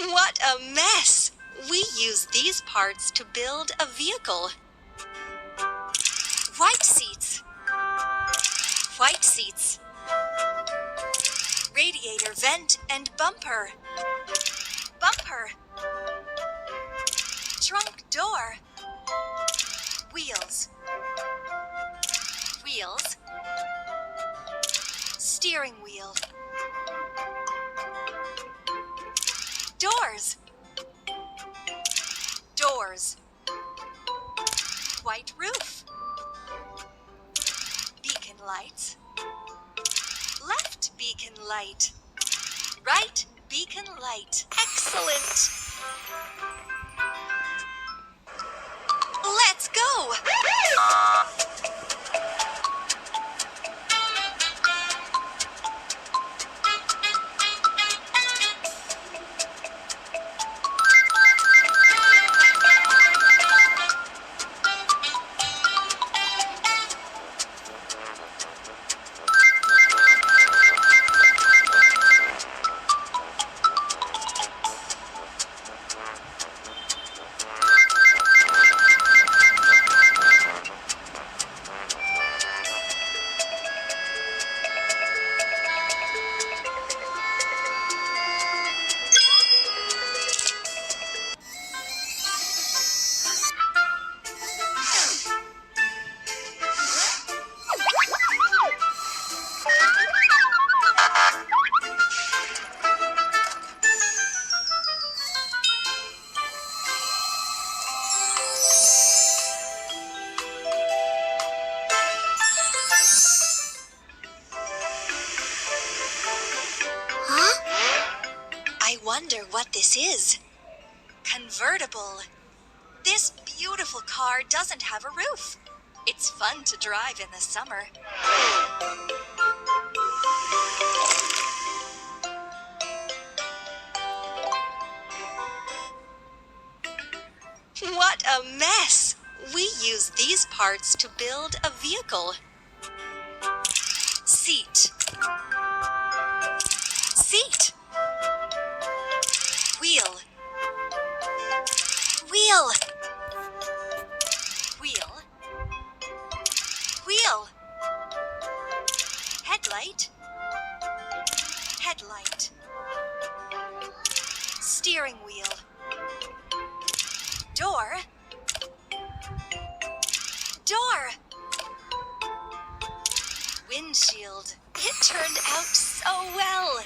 What a mess! We use these parts to build a vehicle. White seats. White seats. Radiator vent and bumper. Bumper. Trunk door. Wheels. Wheels. Steering wheel. Doors. Doors. White roof. Beacon lights. Left beacon light. Right beacon light. Excellent! Let's go! I wonder what this is. Convertible. This beautiful car doesn't have a roof. It's fun to drive in the summer. What a mess! We use these parts to build a vehicle. Seat. Seat. Wheel. Wheel. Wheel. Wheel. Headlight. Headlight. Steering wheel. Door. Door. Windshield. It turned out so well.